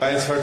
65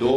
2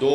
2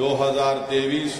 2023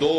2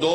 2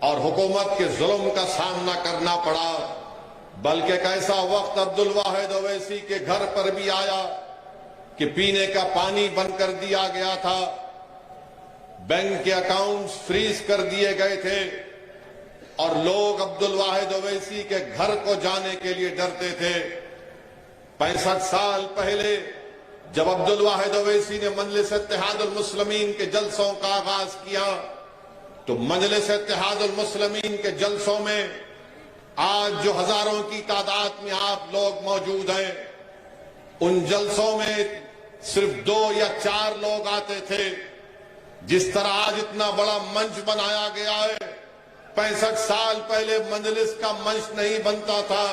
اور حکومت کے ظلم کا سامنا کرنا پڑا، بلکہ ایک ایسا وقت عبدالواحد اویسی کے گھر پر بھی آیا کہ پینے کا پانی بند کر دیا گیا تھا، بینک کے اکاؤنٹس فریز کر دیے گئے تھے، اور لوگ عبدالواحد اویسی کے گھر کو جانے کے لیے ڈرتے تھے۔ 65 سال پہلے جب عبدالواحد اویسی نے مجلس اتحاد المسلمین کے جلسوں کا آغاز کیا تو مجلس اتحاد المسلمین کے جلسوں میں آج جو ہزاروں کی تعداد میں آپ لوگ موجود ہیں، ان جلسوں میں صرف 2 یا 4 لوگ آتے تھے۔ جس طرح آج اتنا بڑا منچ بنایا گیا ہے، 65 سال پہلے مجلس کا منچ نہیں بنتا تھا۔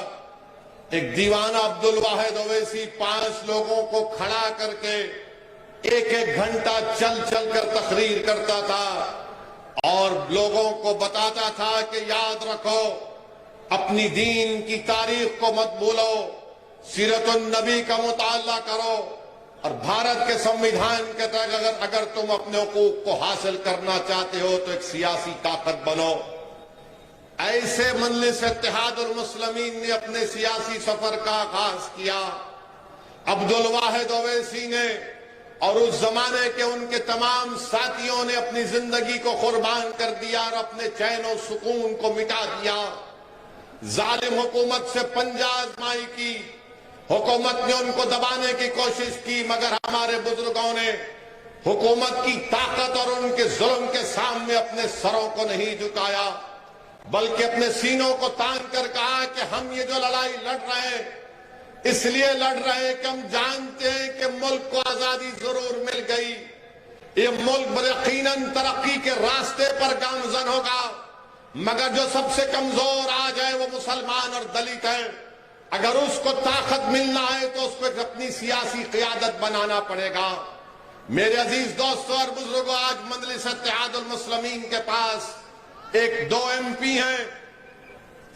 ایک دیوانہ عبدالواحد اویسی 5 لوگوں کو کھڑا کر کے 1 گھنٹہ چل چل کر تقریر کرتا تھا اور لوگوں کو بتاتا تھا کہ یاد رکھو، اپنی دین کی تاریخ کو مت بھولو، سیرت النبی کا مطالعہ کرو، اور بھارت کے سمویدھان کے تحت اگر تم اپنے حقوق کو حاصل کرنا چاہتے ہو تو ایک سیاسی طاقت بنو۔ ایسے مجلس اتحاد المسلمین نے اپنے سیاسی سفر کا آغاز کیا۔ عبدالواحد اویسی نے اور اس زمانے کے ان کے تمام ساتھیوں نے اپنی زندگی کو قربان کر دیا اور اپنے چین و سکون کو مٹا دیا۔ ظالم حکومت سے پنجہ آزمائی کی، حکومت نے ان کو دبانے کی کوشش کی، مگر ہمارے بزرگوں نے حکومت کی طاقت اور ان کے ظلم کے سامنے اپنے سروں کو نہیں جھکایا، بلکہ اپنے سینوں کو تان کر کہا کہ ہم یہ جو لڑائی لڑ رہے ہیں اس لیے لڑ رہے ہیں کہ ہم جانتے ہیں کہ ملک کو آزادی ضرور مل گئی، یہ ملک یقیناً ترقی کے راستے پر گامزن ہوگا، مگر جو سب سے کمزور آج ہے وہ مسلمان اور دلت ہے۔ اگر اس کو طاقت ملنا ہے تو اس کو اپنی سیاسی قیادت بنانا پڑے گا۔ میرے عزیز دوستوں اور بزرگوں، آج مجلس اتحاد المسلمین کے پاس 2 MP ہیں،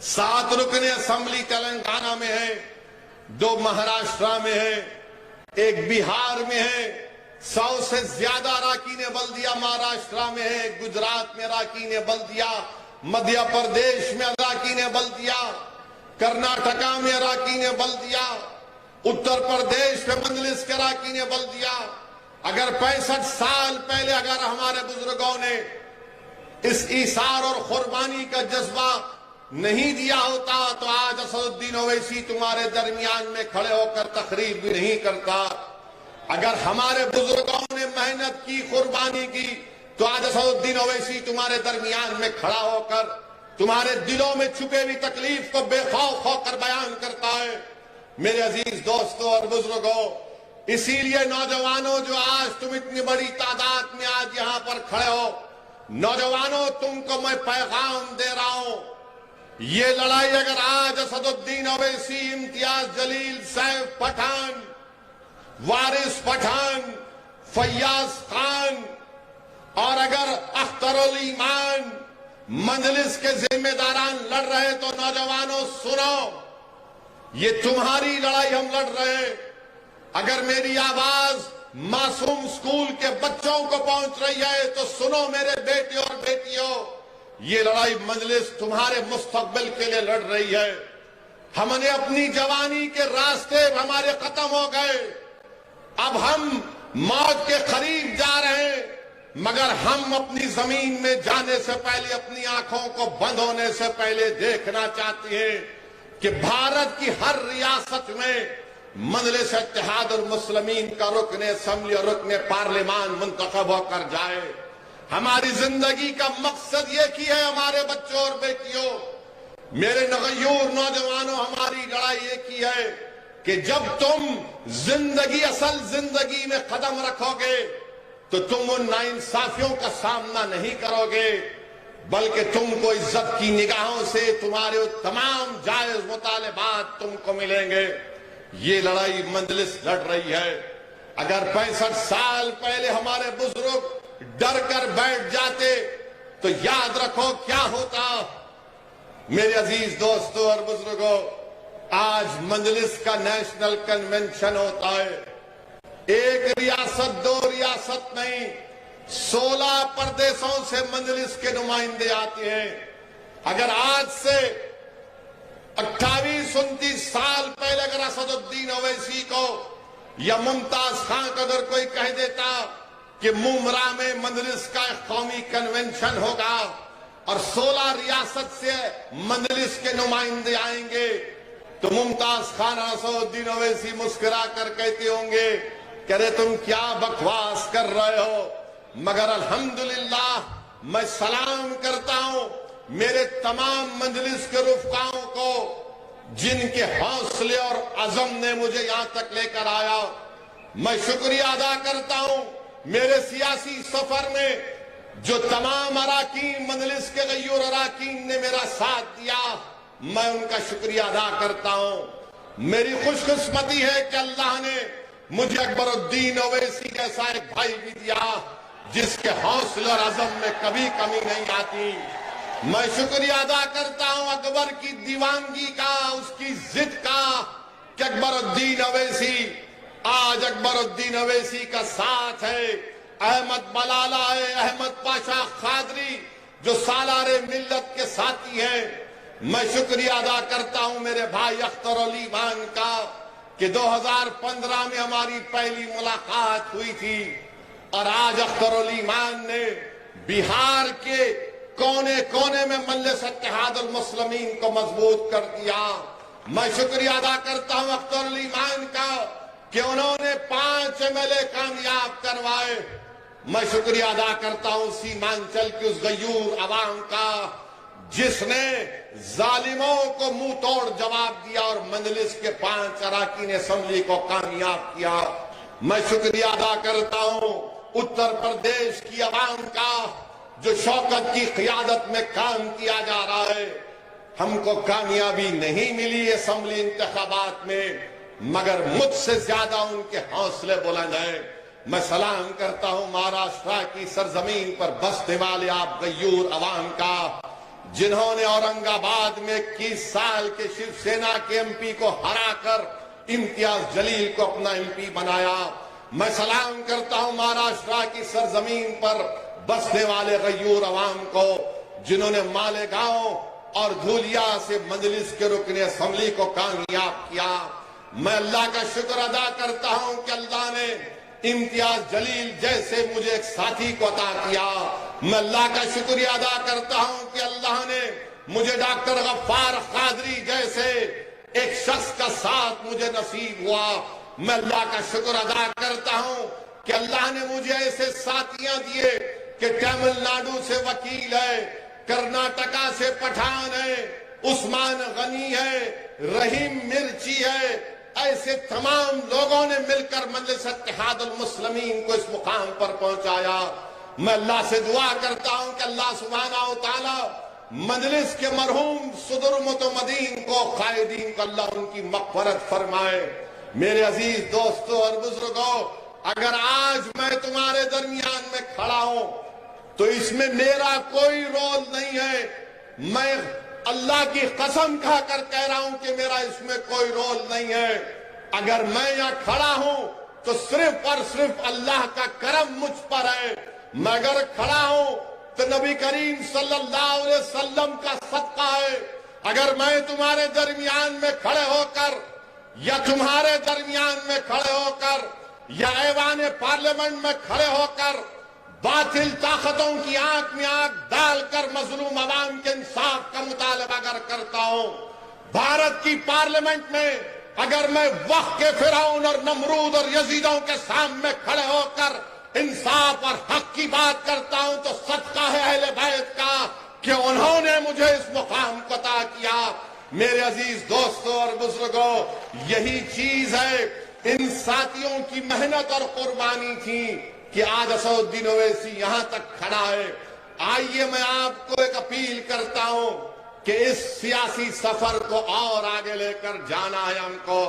7 رکن اسمبلی تلنگانہ میں ہیں، 2 مہاراشٹرا میں ہیں، 1 بہار میں ہے، 100 سے زیادہ اراکین بلدیہ مہاراشٹرا میں ہے، گجرات میں اراکین بلدیہ، مدھیہ پردیش میں اراکین بلدیہ، کرناٹکا میں اراکین بلدیہ، اتر پردیش میں مجلس کے اراکین بلدیہ۔ اگر 65 سال پہلے اگر ہمارے بزرگوں نے اس ایثار اور قربانی کا جذبہ نہیں دیا ہوتا تو آج اسد الدین اویسی تمہارے درمیان میں کھڑے ہو کر تقریر بھی نہیں کرتا۔ اگر ہمارے بزرگوں نے محنت کی، قربانی کی، تو آج اسد الدین اویسی تمہارے درمیان میں کھڑا ہو کر تمہارے دلوں میں چھپے ہوئی تکلیف کو بے خوف ہو کر بیان کرتا ہے۔ میرے عزیز دوستوں اور بزرگوں، اسی لیے نوجوانوں جو آج تم اتنی بڑی تعداد میں آج یہاں پر کھڑے ہو، نوجوانوں تم کو میں پیغام دے رہا ہوں، یہ لڑائی اگر آج اسد الدین اویسی، امتیاز جلیل، سیف پٹھان، وارث پٹھان، فیاض خان اور اگر اختر الایمان مجلس کے ذمہ داران لڑ رہے تو نوجوانوں سنو، یہ تمہاری لڑائی ہم لڑ رہے ہیں۔ اگر میری آواز معصوم سکول کے بچوں کو پہنچ رہی ہے تو سنو میرے بیٹے اور بیٹیوں، یہ لڑائی مجلس تمہارے مستقبل کے لیے لڑ رہی ہے۔ ہم نے اپنی جوانی کے راستے ہمارے ختم ہو گئے، اب ہم موت کے قریب جا رہے ہیں، مگر ہم اپنی زمین میں جانے سے پہلے اپنی آنکھوں کو بند ہونے سے پہلے دیکھنا چاہتے ہیں کہ بھارت کی ہر ریاست میں مجلس اتحاد المسلمین کا رکن اسمبلی اور رکن پارلیمان منتخب ہو کر جائے۔ ہماری زندگی کا مقصد یہ کی ہے ہمارے بچوں اور بیٹیوں، میرے نغیور نوجوانوں، ہماری لڑائی یہ کی ہے کہ جب تم زندگی، اصل زندگی میں قدم رکھو گے تو تم ان ناانصافیوں کا سامنا نہیں کرو گے، بلکہ تم کو عزت کی نگاہوں سے تمہارے تمام جائز مطالبات تم کو ملیں گے۔ یہ لڑائی مجلس لڑ رہی ہے۔ اگر 65 سال پہلے ہمارے بزرگ ڈر کر بیٹھ جاتے تو یاد رکھو کیا ہوتا۔ میرے عزیز دوستوں اور بزرگوں، آج مجلس کا نیشنل کنونشن ہوتا ہے، 1 ریاست 2 ریاست نہیں، 16 پردیسوں سے مجلس کے نمائندے آتے ہیں۔ اگر آج سے 28-29 سال پہلے اگر اسد الدین اویسی کو یا ممتاز خان کو اگر کوئی کہہ دیتا کہ ممرا میں مجلس کا ایک قومی کنونشن ہوگا اور 16 ریاست سے مجلس کے نمائندے آئیں گے، تو ممتاز خان اسد الدین اویسی مسکرا کر کہتے ہوں گے کہ ارے تم کیا بکواس کر رہے ہو. مگر الحمدللہ میں سلام کرتا ہوں میرے تمام مجلس کے رفقاؤں کو جن کے حوصلے اور عزم نے مجھے یہاں تک لے کر آیا. میں شکریہ ادا کرتا ہوں میرے سیاسی سفر میں جو تمام اراکین مجلس کے غیور اراکین نے میرا ساتھ دیا، میں ان کا شکریہ ادا کرتا ہوں. میری خوش قسمتی ہے کہ اللہ نے مجھے اکبر الدین اویسی جیسا ایک بھائی بھی دیا جس کے حوصلے اور عزم میں کبھی کمی نہیں آتی. میں شکریہ ادا کرتا ہوں اکبر کی دیوانگی کا، اس کی ضد کا کہ اکبر الدین اویسی آج اکبر الدین اویسی کا ساتھ ہے. احمد بلالہ ہے، احمد پاشا قادری جو سالار ملت کے ساتھی ہیں. میں شکریہ ادا کرتا ہوں میرے بھائی اختر علی وان کا کہ 2015 میں ہماری پہلی ملاقات ہوئی تھی اور آج اختر علی وان نے بہار کے کونے کونے میں مجلس اتحاد المسلمین کو مضبوط کر دیا. میں شکریہ ادا کرتا ہوں اختر علی وان کا کہ انہوں نے 5 MLA کامیاب کروائے. میں شکریہ ادا کرتا ہوں سیمانچل کی اس غیور عوام کا جس نے ظالموں کو منہ توڑ جواب دیا اور مجلس کے 5 اراکین اسمبلی کو کامیاب کیا. میں شکریہ ادا کرتا ہوں اتر پردیش کی عوام کا جو شوکت کی قیادت میں کام کیا جا رہا ہے. ہم کو کامیابی نہیں ملی اسمبلی انتخابات میں مگر مجھ سے زیادہ ان کے حوصلے بلند ہیں. میں سلام کرتا ہوں مہاراشٹرا کی سرزمین پر بسنے والے آپ غیور عوام کا جنہوں نے اورنگ آباد میں 21 سال کے شیو سینا کے MP کو ہرا کر امتیاز جلیل کو اپنا MP بنایا. میں سلام کرتا ہوں مہاراشٹرا کی سرزمین پر بسنے والے غیور عوام کو جنہوں نے مالیگاؤں اور دھولیا سے مجلس کے رکن اسمبلی کو کامیاب کیا. میں اللہ کا شکر ادا کرتا ہوں کہ اللہ نے امتیاز جلیل جیسے مجھے ایک ساتھی کو عطا کیا. میں اللہ کا شکریہ ادا کرتا ہوں کہ اللہ نے مجھے ڈاکٹر غفار قادری جیسے ایک شخص کا ساتھ مجھے نصیب ہوا. میں اللہ کا شکر ادا کرتا ہوں کہ اللہ نے مجھے ایسے ساتھیاں دیے کہ تمل ناڈو سے وکیل ہے، کرناٹکا سے پٹھان ہے، عثمان غنی ہے، رحیم مرچی ہے. ایسے تمام لوگوں نے مل کر مجلس اتحاد المسلمین کو اس مقام پر پہنچایا. میں اللہ سے دعا کرتا ہوں کہ اللہ سبحانہ و تعالی مجلس کے مرحوم صدر متمدین کو قائدین کو اللہ ان کی مغفرت فرمائے. میرے عزیز دوستوں اور بزرگوں، اگر آج میں تمہارے درمیان میں کھڑا ہوں تو اس میں میرا کوئی رول نہیں ہے. میں اللہ کی قسم کھا کر کہہ رہا ہوں کہ میرا اس میں کوئی رول نہیں ہے. اگر میں یہاں کھڑا ہوں تو صرف اور صرف اللہ کا کرم مجھ پر ہے. میں اگر کھڑا ہوں تو نبی کریم صلی اللہ علیہ وسلم کا صدقہ ہے. اگر میں تمہارے درمیان میں کھڑے ہو کر یا تمہارے درمیان میں کھڑے ہو کر یا ایوان پارلیمنٹ میں کھڑے ہو کر باطل طاقتوں کی آنکھ میں آنکھ ڈال کر مظلوم عوام کے انصاف کا مطالبہ اگر کرتا ہوں، بھارت کی پارلیمنٹ میں اگر میں وقت کے فرعون اور نمرود اور یزیدوں کے سامنے کھڑے ہو کر انصاف اور حق کی بات کرتا ہوں تو صدقہ ہے اہل بیت کا کہ انہوں نے مجھے اس مقام کو عطا کیا. میرے عزیز دوستوں اور بزرگوں، یہی چیز ہے ان ساتھیوں کی محنت اور قربانی تھی کہ آج اسد الدین اویسی یہاں تک کھڑا ہے. آئیے میں آپ کو ایک اپیل کرتا ہوں کہ اس سیاسی سفر کو اور آگے لے کر جانا ہے ہم کو،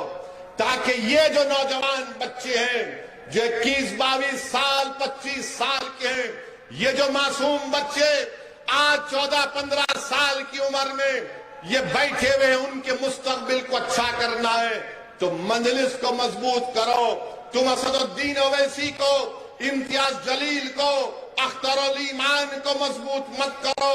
تاکہ یہ جو نوجوان بچے ہیں جو 21-22 سال 25 سال کے ہیں، یہ جو معصوم بچے آج 14-15 سال کی عمر میں یہ بیٹھے ہوئے ہیں، ان کے مستقبل کو اچھا کرنا ہے تو مجلس کو مضبوط کرو. تم اسد الدین اویسی کو، امتیاز جلیل کو، اختر علی مان کو مضبوط مت کرو.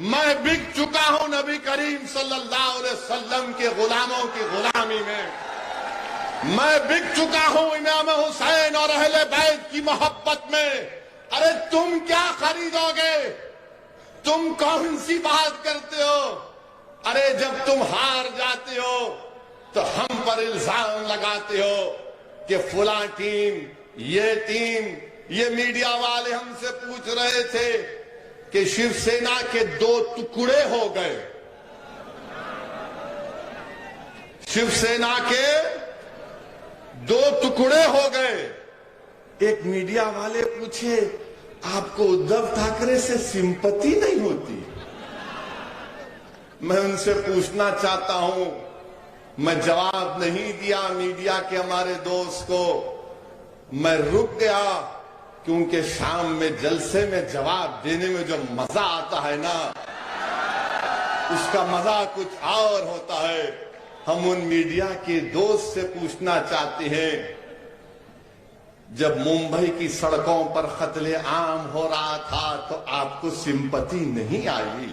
میں بک چکا ہوں نبی کریم صلی اللہ علیہ وسلم کے غلاموں کی غلامی میں. میں بک چکا ہوں امام حسین اور اہل بیت کی محبت میں. ارے تم کیا خریدو گے؟ تم کون سی بات کرتے ہو؟ ارے جب تم ہار جاتے ہو تو ہم پر الزام لگاتے ہو کہ فلاں ٹیم، یہ میڈیا والے ہم سے پوچھ رہے تھے کہ شیو سینا کے 2 ٹکڑے ہو گئے. شیو سینا کے 2 ٹکڑے ہو گئے. ایک میڈیا والے پوچھے آپ کو ادھو ٹھاکرے سے سمپتی نہیں ہوتی؟ میں ان سے پوچھنا چاہتا ہوں، میں جواب نہیں دیا میڈیا کے ہمارے دوست کو. میں رک گیا کیونکہ شام میں جلسے میں جواب دینے میں جو مزہ آتا ہے نا، اس کا مزہ کچھ اور ہوتا ہے. ہم ان میڈیا کے دوست سے پوچھنا چاہتے ہیں، جب ممبئی کی سڑکوں پر قتل عام ہو رہا تھا تو آپ کو سمپتی نہیں آئی؟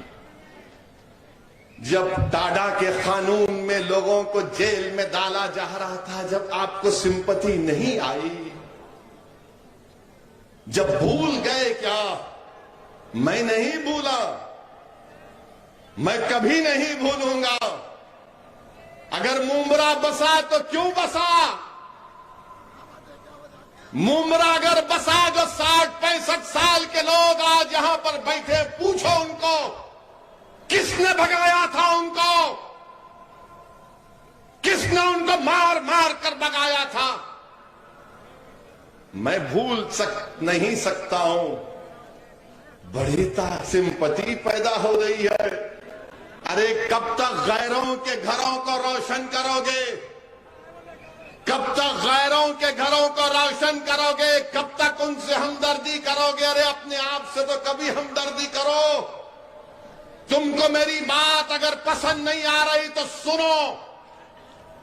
جب ٹاڈا کے قانون میں لوگوں کو جیل میں ڈالا جا رہا تھا، جب آپ کو سمپتی نہیں آئی؟ جب بھول گئے کیا؟ میں نہیں بھولا، میں کبھی نہیں بھولوں گا. اگر ممبرا بسا تو کیوں بسا؟ ممبرا اگر بسا جو 60-65 سال کے لوگ آج یہاں پر بیٹھے، پوچھو ان کو کس نے بھگایا تھا؟ ان کو کس نے ان کو مار مار کر بھگایا تھا؟ میں بھول نہیں سکتا ہوں. بڑی سمپتی پیدا ہو رہی ہے. ارے کب تک غیروں کے گھروں کو روشن کرو گے؟ کب تک غیروں کے گھروں کو روشن کرو گے؟ کب تک ان سے ہمدردی کرو گے؟ ارے اپنے آپ سے تو کبھی ہمدردی کرو. تم کو میری بات اگر پسند نہیں آ رہی تو سنو.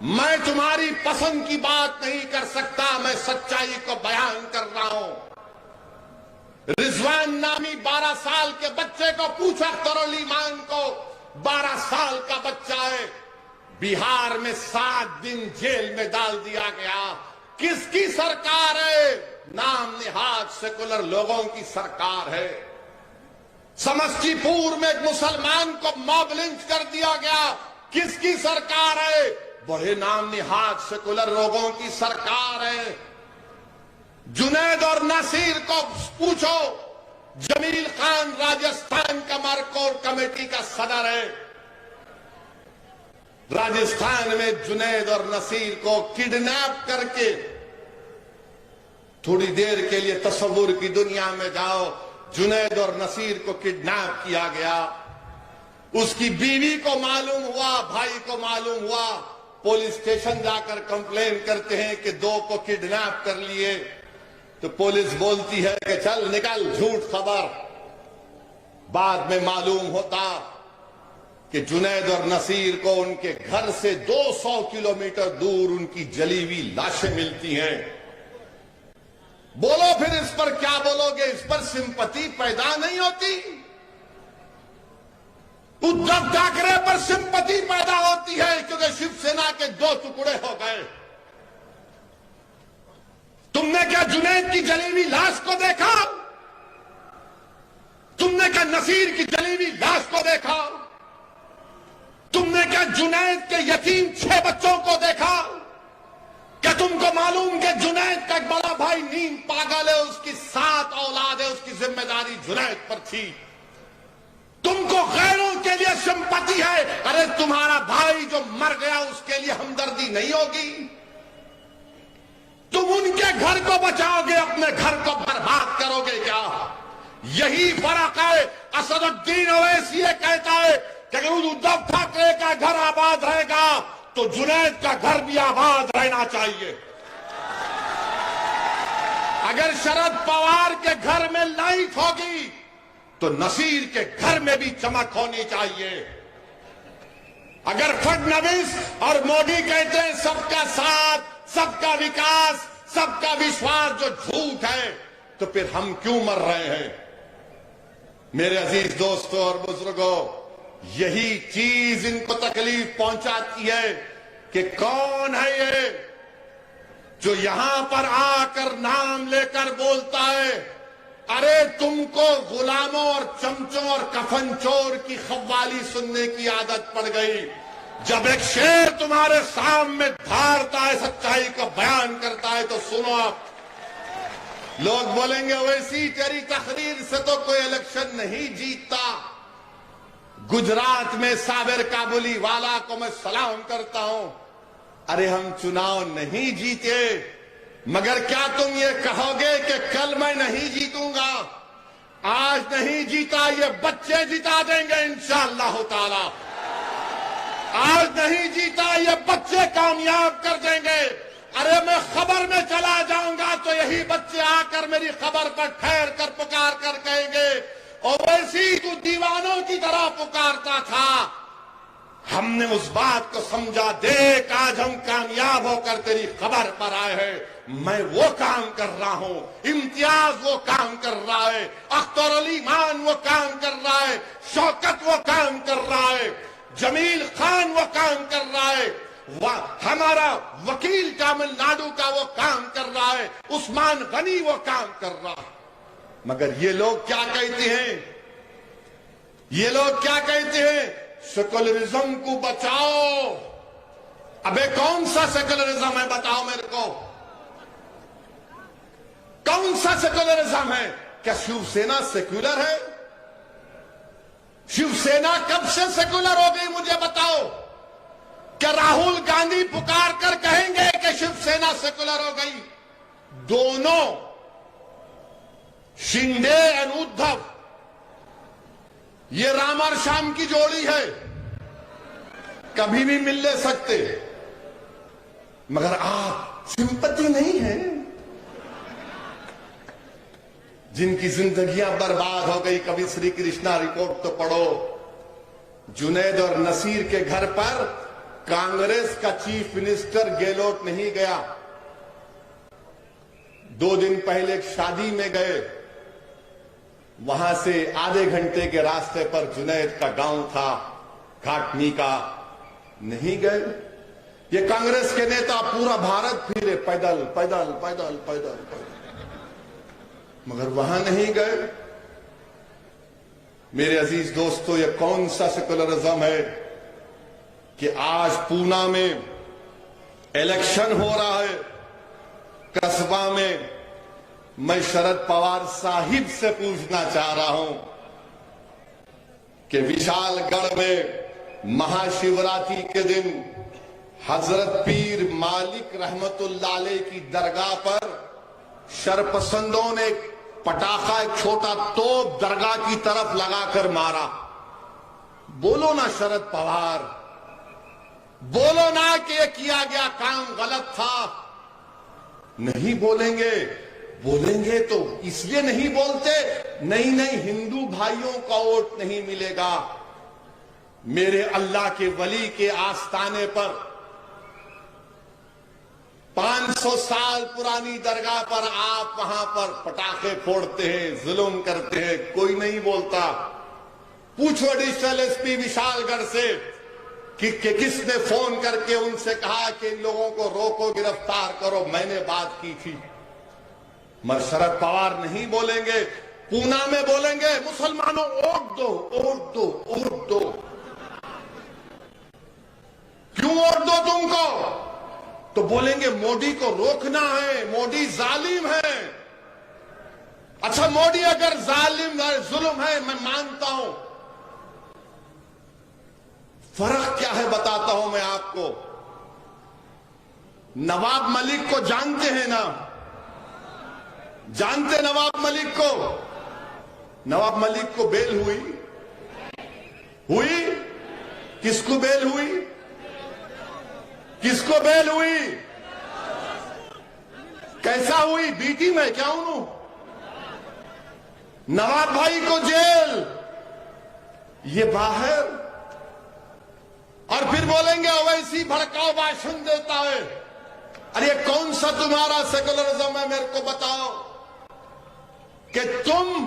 میں تمہاری پسند کی بات نہیں کر سکتا، میں سچائی کو بیان کر رہا ہوں. رضوان نامی 12 سال کے بچے کو پوچھا کرو، لیمان کو 12 سال کا بچہ ہے، بہار میں 7 دن جیل میں ڈال دیا گیا. کس کی سرکار ہے؟ نام نہاد سیکولر لوگوں کی سرکار ہے. سمستی پور میں ایک مسلمان کو موب لنچ کر دیا گیا. کس کی سرکار ہے؟ بڑے نام نہاد سیکولر لوگوں کی سرکار ہے. جنید اور نصیر کو پوچھو، جمیل خان راجستھان کا مارکور کمیٹی کا صدر ہے. راجستھان میں جنید اور نصیر کو کڈنیپ کر کے، تھوڑی دیر کے لیے تصور کی دنیا میں جاؤ، جنید اور نصیر کو کڈنیپ کیا گیا. اس کی بیوی کو معلوم ہوا، بھائی کو معلوم ہوا، پولیس اسٹیشن جا کر کمپلین کرتے ہیں کہ 2 کو کڈنیپ کر لیے. تو پولیس بولتی ہے کہ چل نکل، جھوٹ خبر. بعد میں معلوم ہوتا کہ جنید اور نصیر کو ان کے گھر سے 200 کلومیٹر دور ان کی جلی ہوئی لاشیں ملتی ہیں. بولو پھر اس پر کیا بولو گے؟ اس پر سمپتی پیدا نہیں ہوتی؟ ادھو ٹھاکرے پر سمپتی پیدا ہوتی ہے کیونکہ شیو سینا کے 2 ٹکڑے ہو گئے. تم نے کیا جنید کی جلی ہوئی لاش کو دیکھا؟ تم نے کیا نصیر کی جلی ہوئی لاش کو دیکھا؟ تم نے کیا جنید کے یتیم 6 بچوں کو دیکھا؟ کیا تم کو معلوم کہ جنید کا ایک بڑا بھائی نیم پاگل ہے، اس کی 7 اولاد ہے، اس کی ذمہ داری جنید پر تھی. تم کو غیروں کے لیے سمپتی ہے. ارے تمہارا بھائی جو مر گیا اس کے لیے ہمدردی نہیں ہوگی؟ تم ان کے گھر کو بچاؤ گے، اپنے گھر کو برباد کرو گے کیا؟ یہی فرق ہے. اسد الدین اویسی یہ کہتا ہے کہ اگر ادھو ٹھاکرے کا گھر آباد رہے گا تو جنید کا گھر بھی آباد رہنا چاہیے. اگر شرد پوار کے گھر میں لائٹ ہوگی تو نصیر کے گھر میں بھی چمک ہونی چاہیے. اگر فڈنویس اور مودی کہتے ہیں سب کا ساتھ، سب کا وکاس، سب کا وشواس جو جھوٹ ہے، تو پھر ہم کیوں مر رہے ہیں؟ میرے عزیز دوستوں اور بزرگوں، یہی چیز ان کو تکلیف پہنچاتی ہے کہ کون ہے یہ جو یہاں پر آ کر نام لے کر بولتا ہے ارے تم کو غلاموں اور چمچوں اور کفن چور کی قوالی سننے کی عادت پڑ گئی۔ جب ایک شیر تمہارے سامنے دھارتا ہے، سچائی کو بیان کرتا ہے، تو سنو آپ۔ لوگ بولیں گے ویسی تیری تقریر سے تو کوئی الیکشن نہیں جیتتا۔ گجرات میں صابر کابلی والا کو میں سلام کرتا ہوں، ارے ہم چناؤ نہیں جیتے، مگر کیا تم یہ کہو گے کہ کل میں نہیں جیتوں گا؟ آج نہیں جیتا، یہ بچے جتا دیں گے انشاءاللہ تعالی۔ آج نہیں جیتا، یہ بچے کامیاب کر دیں گے۔ ارے میں خبر میں چلا جاؤں گا تو یہی بچے آ کر میری خبر پر ٹھہر کر پکار کر کہیں گے اویسی تو دیوانوں کی طرح پکارتا تھا، ہم نے اس بات کو سمجھا، دیکھ آج ہم کامیاب ہو کر تیری خبر پر آئے ہیں۔ میں وہ کام کر رہا ہوں، امتیاز وہ کام کر رہا ہے، اختر علی مان وہ کام کر رہا ہے، شوکت وہ کام کر رہا ہے، جمیل خان وہ کام کر رہا ہے، ہمارا وکیل تامل ناڈو کا وہ کام کر رہا ہے، عثمان غنی وہ کام کر رہا ہے۔ مگر یہ لوگ کیا کہتے ہیں؟ یہ لوگ کیا کہتے ہیں؟ سیکولرزم کو بچاؤ۔ ابے کون سا سیکولرزم ہے بتاؤ میرے کو، کون سا سیکولرزم ہے؟ کیا شیو سینا سیکولر ہے؟ شیو سینا کب سے سیکولر ہو گئی مجھے بتاؤ؟ کیا راہل گاندھی پکار کر کہیں گے کہ شیو سینا سیکولر ہو گئی؟ دونوں شنڈے اور ادھو یہ رام اور شام کی جوڑی ہے، کبھی بھی مل لے سکتے، مگر آپ سمپتی نہیں ہے۔ جن کی زندگیاں برباد ہو گئی، کبھی سری کرشنا رپورٹ تو پڑھو، جنید اور نصیر کے گھر پر کانگریس کا چیف منسٹر گہلوٹ نہیں گیا، 2 دن پہلے ایک شادی میں گئے، وہاں سے آدھے گھنٹے کے راستے پر جنید کا گاؤں تھا، گھاٹنی کا، نہیں گئے۔ یہ کانگریس کے نیتا پورا بھارت پھرے، پیدل پیدل پیدل پیدل پیدل، مگر وہاں نہیں گئے۔ میرے عزیز دوستو، یہ کون سا سیکولرزم ہے کہ آج پونا میں الیکشن ہو رہا ہے، قصبہ میں میں شرد پوار صاحب سے پوچھنا چاہ رہا ہوں کہ وشال گڑھ میں مہا شیوراتری کے دن حضرت پیر مالک رحمت اللہ علیہ کی درگاہ پر شرپسندوں نے پٹاخہ، ایک چھوٹا توپ درگاہ کی طرف لگا کر مارا۔ بولو نا شرد پوار، بولو نا کہ یہ کیا گیا کام غلط تھا۔ نہیں بولیں گے، بولیں گے تو اس لیے نہیں بولتے، نہیں ہندو بھائیوں کا ووٹ نہیں ملے گا۔ میرے اللہ کے ولی کے آستانے پر 500 سال پرانی درگاہ پر آپ وہاں پر پٹاخے پھوڑتے ہیں، ظلم کرتے ہیں، کوئی نہیں بولتا۔ پوچھو ایڈیشنل ایس پی وشال گڑھ سے کہ کس نے فون کر کے ان سے کہا کہ ان لوگوں کو روکو، گرفتار کرو، میں نے بات کی تھی۔ مگر شرد پوار نہیں بولیں گے، پونا میں بولیں گے مسلمانوں ووٹ دو، ووٹ دو، ووٹ دو۔ کیوں ووٹ دو تم کو؟ تو بولیں گے مودی کو روکنا ہے، مودی ظالم ہے۔ اچھا مودی اگر ظالم ہے، ظلم ہے، میں مانتا ہوں، فرق کیا ہے بتاتا ہوں میں آپ کو۔ نواب ملک کو جانتے ہیں نا؟ جانتے نواب ملک کو؟ نواب ملک کو بیل ہوئی؟ کس کو بیل ہوئی؟ کس کو بیل ہوئی؟ کیسا ہوئی؟ بیٹی میں کیا ہوں؟ نواب بھائی کو جیل، یہ باہر، اور پھر بولیں گے اویسی بھڑکاؤ بھاشن دیتا ہے۔ ارے کون سا تمہارا سیکولرزم ہے میرے کو بتاؤ کہ تم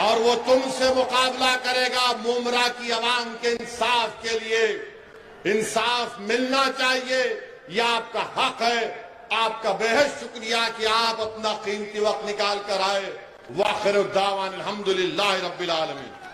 اور وہ تم سے مقابلہ کرے گا مومرا کی عوام کے انصاف کے لیے. انصاف ملنا چاہیے، یہ آپ کا حق ہے. آپ کا بہت شکریہ کہ آپ اپنا قیمتی وقت نکال کر آئے. وآخر الدعوان الحمدللہ رب العالمین.